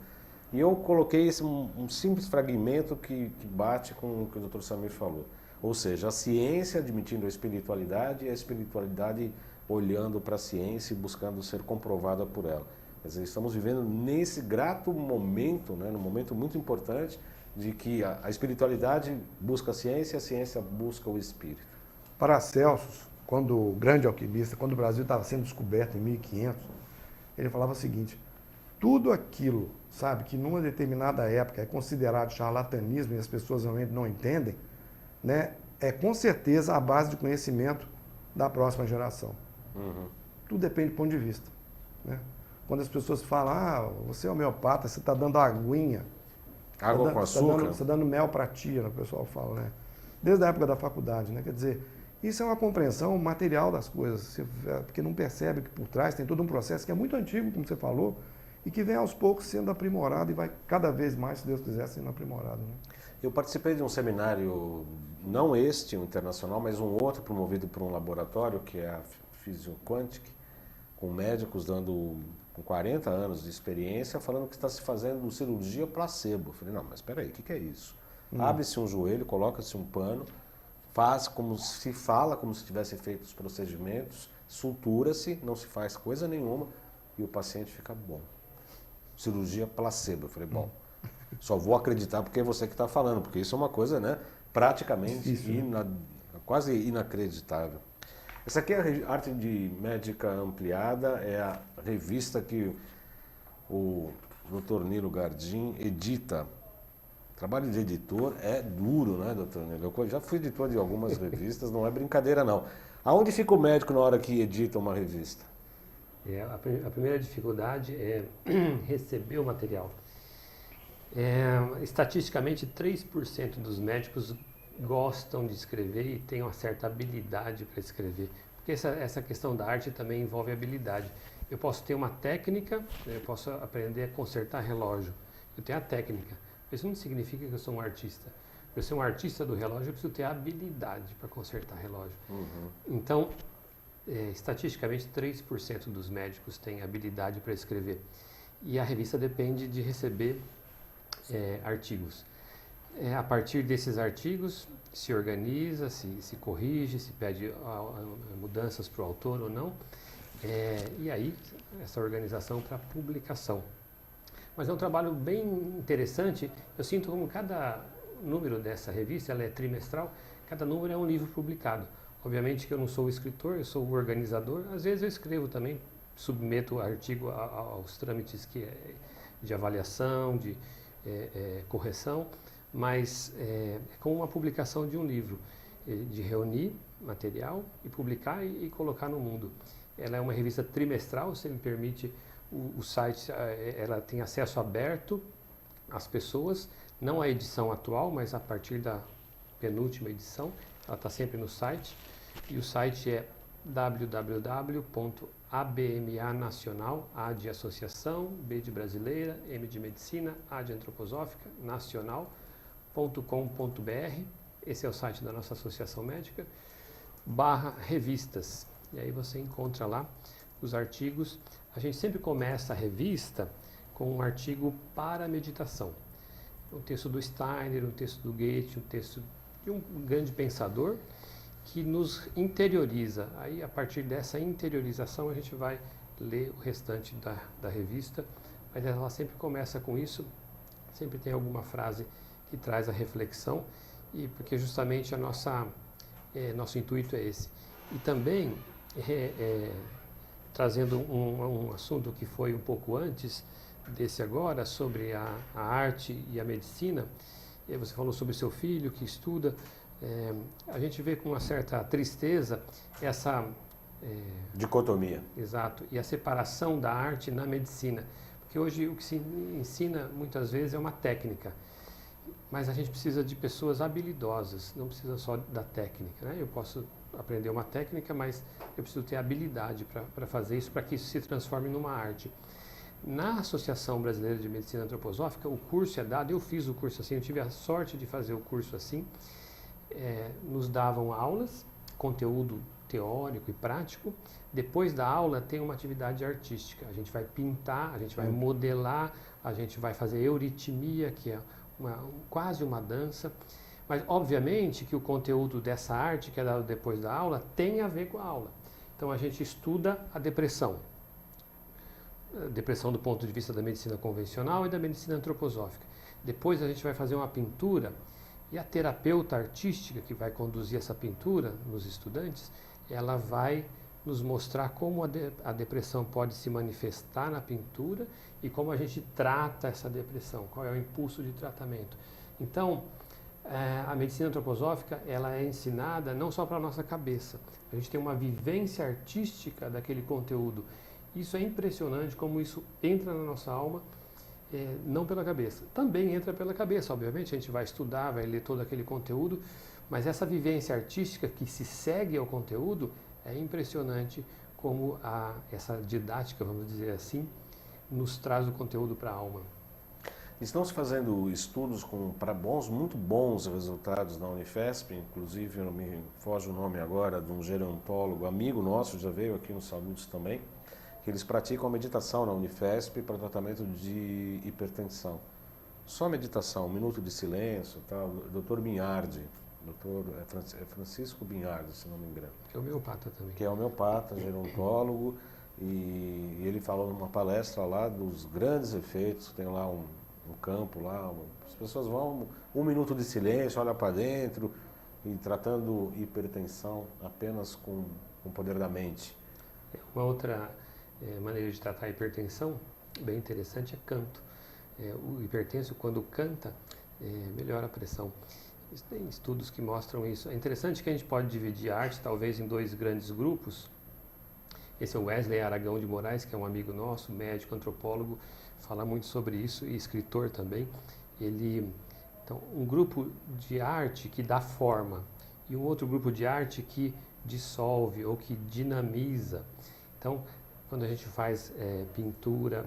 E eu coloquei um simples fragmento que bate com o que o Dr. Samir falou. Ou seja, a ciência admitindo a espiritualidade e a espiritualidade olhando para a ciência e buscando ser comprovada por ela. Quer dizer, estamos vivendo nesse grato momento, né, num momento muito importante, de que a espiritualidade busca a ciência busca o espírito. Paracelsus, quando o grande alquimista, quando o Brasil estava sendo descoberto em 1500, ele falava o seguinte: tudo aquilo, sabe, que numa determinada época é considerado charlatanismo e as pessoas realmente não entendem, né, é com certeza a base de conhecimento da próxima geração. Uhum. Tudo depende do ponto de vista, né? Quando as pessoas falam, você é homeopata, você está dando aguinha. Água com açúcar? Você está dando mel para tia, né, o pessoal fala, né? Desde a época da faculdade, né? Quer dizer, isso é uma compreensão material das coisas, porque não percebe que por trás tem todo um processo que é muito antigo, como você falou, e que vem aos poucos sendo aprimorado e vai cada vez mais, se Deus quiser, sendo aprimorado, né? Eu participei de um seminário, não este, um internacional, mas um outro promovido por um laboratório, que é a Physioquantic, com médicos dando com 40 anos de experiência, falando que está se fazendo cirurgia placebo. Eu falei, não, mas espera aí, o que é isso? Abre-se um joelho, coloca-se um pano, faz como se fala, como se tivesse feito os procedimentos, sutura-se, não se faz coisa nenhuma e o paciente fica bom. Cirurgia placebo. Eu falei, bom, só vou acreditar porque é você que está falando, porque isso é uma coisa, né, praticamente quase inacreditável. Essa aqui é a Arte de Médica Ampliada, é a revista que o Dr. Nilo Gardim edita. O trabalho de editor é duro, né, Dr. Nilo? Eu já fui editor de algumas revistas, não é brincadeira não. Aonde fica o médico na hora que edita uma revista? A primeira dificuldade é receber o material. Estatisticamente, 3% dos médicos gostam de escrever e têm uma certa habilidade para escrever. Porque essa questão da arte também envolve habilidade. Eu posso ter uma técnica, eu posso aprender a consertar relógio. Eu tenho a técnica. Isso não significa que eu sou um artista. Para eu ser um artista do relógio, eu preciso ter a habilidade para consertar relógio. Uhum. Então, estatisticamente, 3% dos médicos têm habilidade para escrever. E a revista depende de receber artigos. A partir desses artigos, se organiza, se corrige, se pede mudanças para o autor ou não. E aí, essa organização para publicação. Mas é um trabalho bem interessante. Eu sinto como cada número dessa revista, ela é trimestral, cada número é um livro publicado. Obviamente que eu não sou o escritor, eu sou o organizador. Às vezes eu escrevo também, submeto o artigo aos trâmites de avaliação, de correção, mas é como uma publicação de um livro, de reunir material e publicar e colocar no mundo. Ela é uma revista trimestral, se me permite, o site, ela tem acesso aberto às pessoas, não a edição atual, mas a partir da penúltima edição, ela está sempre no site, e o site é www.abmanacional, A de associação, B de brasileira, M de medicina, A de antroposófica, nacional.com.br, esse é o site da nossa associação médica, /revistas, e aí você encontra lá os artigos. A gente sempre começa a revista com um artigo para meditação. Um texto do Steiner, um texto do Goethe, um texto de um grande pensador que nos interioriza. Aí, a partir dessa interiorização, a gente vai ler o restante da revista, mas ela sempre começa com isso, sempre tem alguma frase que traz a reflexão, e porque justamente nosso intuito é esse. E também, trazendo um assunto que foi um pouco antes desse agora, sobre a arte e a medicina, você falou sobre o seu filho que estuda, a gente vê com uma certa tristeza essa dicotomia. Exato, e a separação da arte na medicina, porque hoje o que se ensina muitas vezes é uma técnica, mas a gente precisa de pessoas habilidosas, não precisa só da técnica, né? Eu posso aprender uma técnica, mas eu preciso ter habilidade para fazer isso, para que isso se transforme numa arte. Na Associação Brasileira de Medicina Antroposófica, o curso é dado, eu fiz o curso assim, eu tive a sorte de fazer o curso assim, nos davam aulas, conteúdo teórico e prático. Depois da aula tem uma atividade artística, a gente vai pintar, a gente vai modelar, a gente vai fazer euritmia, que é quase uma dança, mas obviamente que o conteúdo dessa arte que é dado depois da aula tem a ver com a aula. Então a gente estuda a depressão do ponto de vista da medicina convencional e da medicina antroposófica. Depois a gente vai fazer uma pintura E a terapeuta artística que vai conduzir essa pintura nos estudantes, ela vai nos mostrar como a depressão pode se manifestar na pintura e como a gente trata essa depressão, qual é o impulso de tratamento. Então, a medicina antroposófica, ela é ensinada não só para a nossa cabeça, a gente tem uma vivência artística daquele conteúdo. Isso é impressionante como isso entra na nossa alma, não pela cabeça. Também entra pela cabeça, obviamente, a gente vai estudar, vai ler todo aquele conteúdo, mas essa vivência artística que se segue ao conteúdo é impressionante como essa didática, vamos dizer assim, nos traz o conteúdo para a alma. Estão se fazendo estudos para muito bons resultados na Unifesp, inclusive, não me foge o nome agora, de um gerontólogo, amigo nosso, já veio aqui no Salutos também, que eles praticam a meditação na Unifesp para tratamento de hipertensão. Só meditação, 1 minuto de silêncio, tá? O Dr. Binhardi, é Francisco Binhardi, se não me engano. Que é homeopata também. Que é homeopata, gerontólogo, e ele falou numa palestra lá dos grandes efeitos, tem lá um campo lá, as pessoas vão, 1 minuto de silêncio, olha para dentro, e tratando hipertensão apenas com o poder da mente. Uma outra maneira de tratar a hipertensão, bem interessante, é canto. O hipertenso, quando canta, melhora a pressão. Tem estudos que mostram isso. É interessante que a gente pode dividir a arte, talvez, em 2 grandes grupos. Esse é o Wesley Aragão de Moraes, que é um amigo nosso, médico, antropólogo, fala muito sobre isso e escritor também. Então, um grupo de arte que dá forma e um outro grupo de arte que dissolve ou que dinamiza. Então, quando a gente faz pintura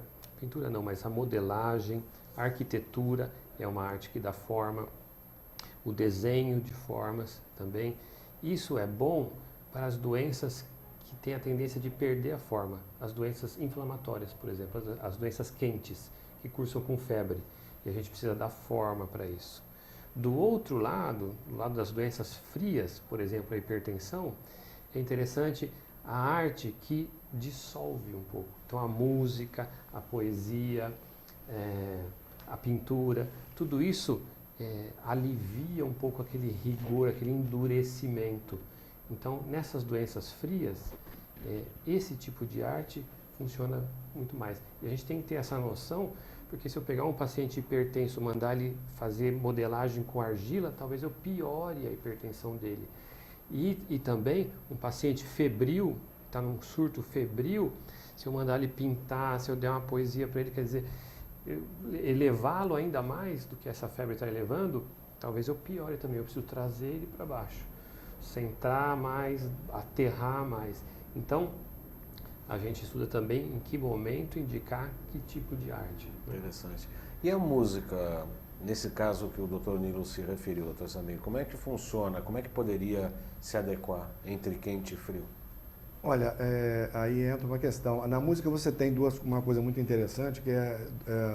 não, mas a modelagem, a arquitetura é uma arte que dá forma, o desenho de formas também. Isso é bom para as doenças que têm a tendência de perder a forma, as doenças inflamatórias, por exemplo, as doenças quentes, que cursam com febre, e a gente precisa dar forma para isso. Do outro lado, do lado das doenças frias, por exemplo, a hipertensão, é interessante a arte que dissolve um pouco. Então a música, a poesia, a pintura, tudo isso alivia um pouco aquele rigor, aquele endurecimento. Então, nessas doenças frias, esse tipo de arte funciona muito mais. E a gente tem que ter essa noção, porque se eu pegar um paciente hipertenso, mandar ele fazer modelagem com argila, talvez eu piore a hipertensão dele. E também um paciente febril, está num surto febril, se eu mandar ele pintar, se eu der uma poesia para ele, quer dizer, elevá-lo ainda mais do que essa febre está elevando, talvez eu piore também, eu preciso trazer ele para baixo. Centrar mais, aterrar mais. Então, a gente estuda também em que momento indicar que tipo de arte. Interessante. E a música, nesse caso que o Dr. Nilo se referiu, Dr. Samir, como é que funciona? Como é que poderia se adequar entre quente e frio? Olha, aí entra uma questão. Na música você tem uma coisa muito interessante, que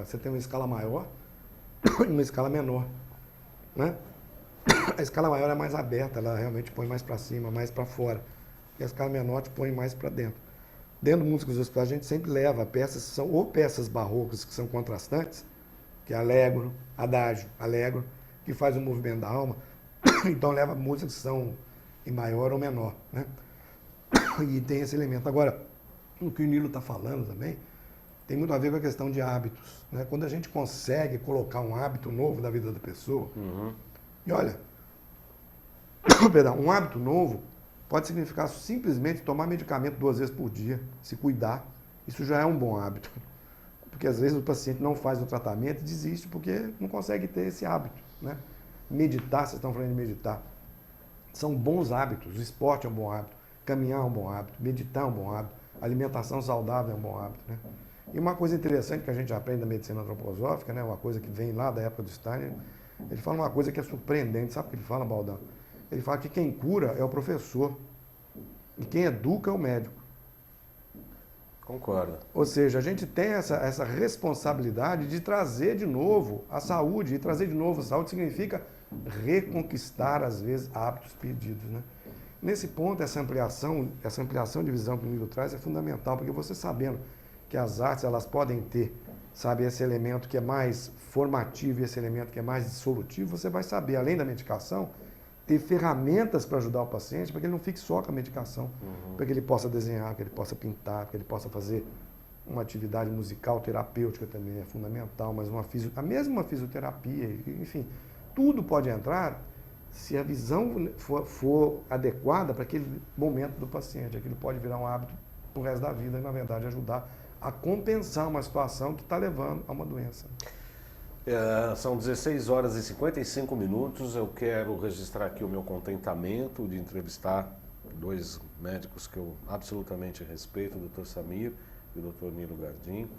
você tem uma escala maior e uma escala menor, né? A escala maior é mais aberta, ela realmente põe mais para cima, mais para fora. E a escala menor te põe mais para dentro. Dentro de músicas hospitais, a gente sempre leva peças que são ou peças barrocas que são contrastantes, que é allegro, adagio, allegro, que faz o movimento da alma. Então leva músicas que são em maior ou menor, né? E tem esse elemento. Agora, o que o Nilo está falando também tem muito a ver com a questão de hábitos, né? Quando a gente consegue colocar um hábito novo da vida da pessoa, e olha, perdão, um hábito novo pode significar simplesmente tomar medicamento 2 vezes por dia, se cuidar. Isso já é um bom hábito. Porque às vezes o paciente não faz o tratamento e desiste porque não consegue ter esse hábito, né? Meditar, vocês estão falando de meditar, são bons hábitos. O esporte é um bom hábito, caminhar é um bom hábito, meditar é um bom hábito, alimentação saudável é um bom hábito, né? E uma coisa interessante que a gente aprende na medicina antroposófica, né? Uma coisa que vem lá da época do Steiner, ele fala uma coisa que é surpreendente. Sabe o que ele fala, Baldão? Ele fala que quem cura é o professor e quem educa é o médico. Concordo. Ou seja, a gente tem essa responsabilidade de trazer de novo a saúde. E trazer de novo a saúde significa reconquistar, às vezes, hábitos perdidos, né? Nesse ponto, essa ampliação de visão que o Nilo traz é fundamental, porque você sabendo que as artes elas podem ter sabe, esse elemento que é mais formativo e esse elemento que é mais dissolutivo, você vai saber, além da medicação, ter ferramentas para ajudar o paciente, para que ele não fique só com a medicação, para que ele possa desenhar, para que ele possa pintar, para que ele possa fazer uma atividade musical, terapêutica também é fundamental, mas a mesma fisioterapia, enfim, tudo pode entrar se a visão for adequada para aquele momento do paciente. Aquilo pode virar um hábito para o resto da vida e, na verdade, ajudar a compensar uma situação que está levando a uma doença. São 16 horas e 55 minutos. Eu quero registrar aqui o meu contentamento de entrevistar dois médicos que eu absolutamente respeito, o Dr. Samir e o Dr. Nilo Gardim.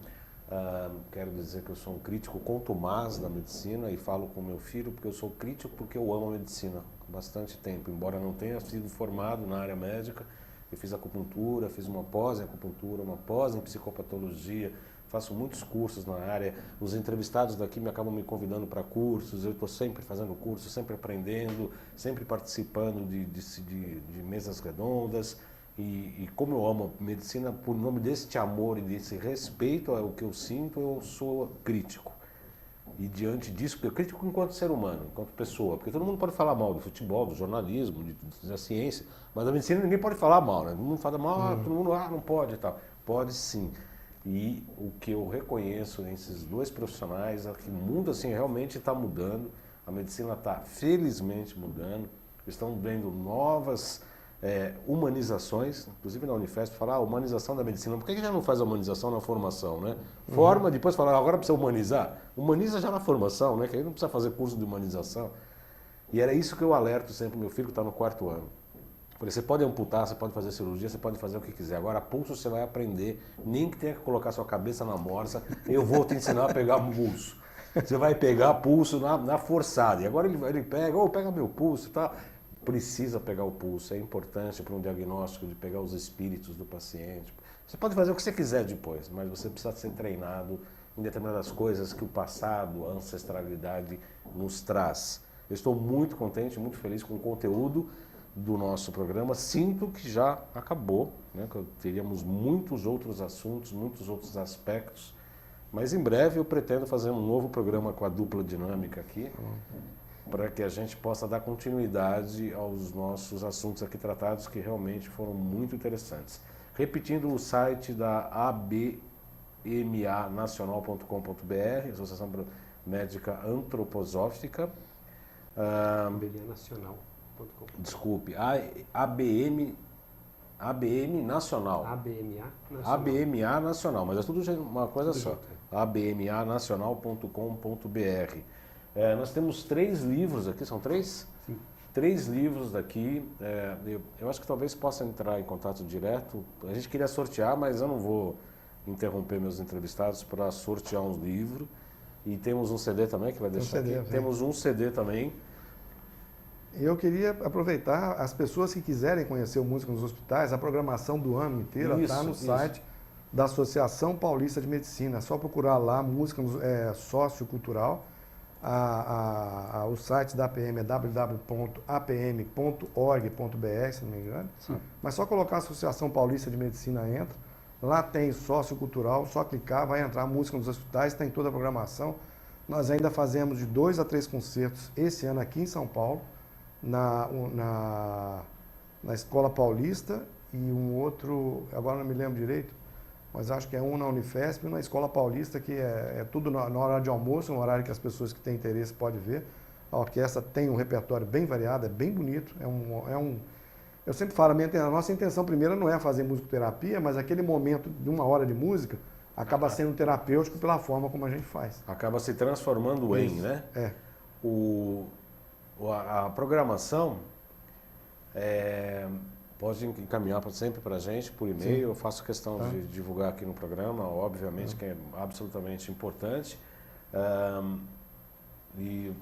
Quero dizer que eu sou um crítico contumaz da medicina e falo com meu filho porque eu sou crítico porque eu amo a medicina há bastante tempo. Embora não tenha sido formado na área médica, eu fiz acupuntura, fiz uma pós em acupuntura, uma pós em psicopatologia, faço muitos cursos na área. Os entrevistados daqui me acabam me convidando para cursos, eu estou sempre fazendo cursos, sempre aprendendo, sempre participando de mesas redondas. E como eu amo a medicina, por nome desse amor e desse respeito ao que eu sinto, eu sou crítico. E diante disso, eu crítico enquanto ser humano, enquanto pessoa, porque todo mundo pode falar mal do futebol, do jornalismo, da ciência, mas da medicina ninguém pode falar mal, né? Todo mundo fala mal, todo mundo, não pode e tal. Pode sim. E o que eu reconheço nesses dois profissionais é que o mundo assim realmente está mudando, a medicina está felizmente mudando, estão vendo novas humanizações, inclusive na Unifesp, falar humanização da medicina. Por que já não faz a humanização na formação, né? Forma, depois fala, agora precisa humanizar. Humaniza já na formação, né? Que aí não precisa fazer curso de humanização. E era isso que eu alerto sempre meu filho que está no 4º ano. Falei, você pode amputar, você pode fazer cirurgia, você pode fazer o que quiser. Agora, pulso você vai aprender, nem que tenha que colocar sua cabeça na morsa, eu vou te ensinar a pegar pulso. Você vai pegar pulso na forçada. E agora ele pega, pega meu pulso e tal. Precisa pegar o pulso, é importante para um diagnóstico de pegar os espíritos do paciente. Você pode fazer o que você quiser depois, mas você precisa ser treinado em determinadas coisas que o passado, a ancestralidade nos traz. Eu estou muito contente, muito feliz com o conteúdo do nosso programa. Sinto que já acabou, né? Que teríamos muitos outros assuntos, muitos outros aspectos, mas em breve eu pretendo fazer um novo programa com a dupla dinâmica aqui, para que a gente possa dar continuidade aos nossos assuntos aqui tratados, que realmente foram muito interessantes. Repetindo o site da abmanacional.com.br, Associação Médica Antroposófica. abmanacional.com. Desculpe, ABM Nacional. ABMA Nacional. ABMA Nacional, mas é tudo uma coisa Tudo só. junto. abmanacional.com.br. Nós temos 3 livros aqui, são 3? Sim. 3 livros daqui. Eu acho que talvez possa entrar em contato direto. A gente queria sortear, mas eu não vou interromper meus entrevistados para sortear um livro. E temos um CD também que vai deixar CD, aqui. sim. Temos um CD também. Eu queria aproveitar, as pessoas que quiserem conhecer o Música nos Hospitais, a programação do ano inteiro está no site da Associação Paulista de Medicina. É só procurar lá, Música Sociocultural. O site da APM é www.apm.org.br, se não me engano. Sim. Mas só colocar Associação Paulista de Medicina entra. Lá tem sociocultural, só clicar, vai entrar Música nos Hospitais, tem toda a programação. Nós ainda fazemos de 2 a 3 concertos esse ano aqui em São Paulo, na Escola Paulista e um outro, agora não me lembro direito, mas acho que é um na Unifesp e na Escola Paulista, que é tudo na hora de almoço, um horário que as pessoas que têm interesse podem ver. A orquestra tem um repertório bem variado, é bem bonito. Eu sempre falo, a nossa intenção primeira não é fazer musicoterapia, mas aquele momento de 1 hora de música acaba sendo terapêutico pela forma como a gente faz. Acaba se transformando em, né? A programação pode encaminhar sempre para a gente por e-mail. Sim. Eu faço questão de divulgar aqui no programa, obviamente que é absolutamente importante. E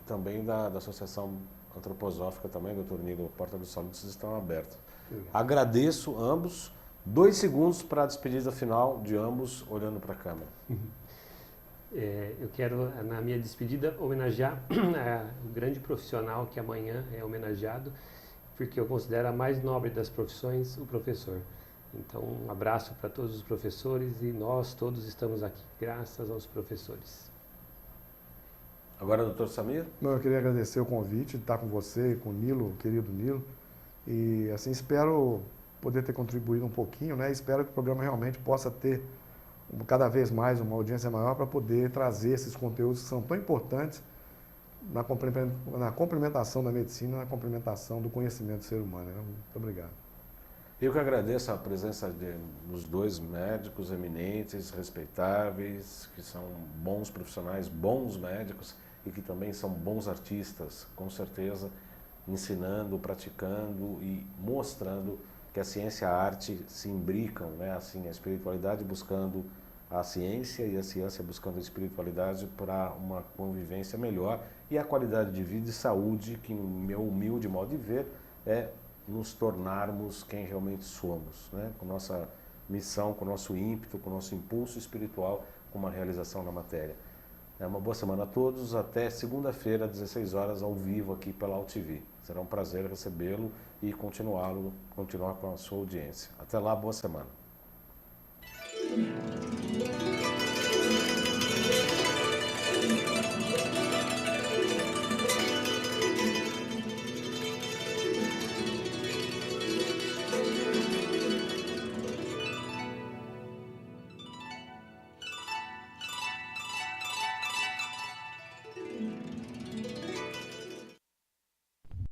também da Associação Antroposófica também, doutor Nilo, Porta dos Salutos estão abertas. Agradeço ambos. 2 segundos para a despedida final de ambos, olhando para a câmera. Eu quero, na minha despedida, homenagear o grande profissional que amanhã é homenageado, porque eu considero a mais nobre das profissões, o professor. Então, um abraço para todos os professores e nós todos estamos aqui, graças aos professores. Agora, doutor Samir? Não, eu queria agradecer o convite de estar com você, com o Nilo, o querido Nilo. E assim, espero poder ter contribuído um pouquinho, né? Espero que o programa realmente possa ter cada vez mais uma audiência maior para poder trazer esses conteúdos que são tão importantes na complementação da medicina, na complementação do conhecimento do ser humano. Né? Muito obrigado. Eu que agradeço a presença dos dois médicos eminentes, respeitáveis, que são bons profissionais, bons médicos e que também são bons artistas, com certeza, ensinando, praticando e mostrando que a ciência e a arte se imbricam, né? Assim, a espiritualidade buscando a ciência e a ciência buscando a espiritualidade para uma convivência melhor e a qualidade de vida e saúde, que, no meu humilde modo de ver, é nos tornarmos quem realmente somos, né? Com nossa missão, com nosso ímpeto, com nosso impulso espiritual, com uma realização na matéria. Uma boa semana a todos, até segunda-feira, às 16 horas, ao vivo aqui pela AltV. Será um prazer recebê-lo e continuar com a sua audiência. Até lá, boa semana.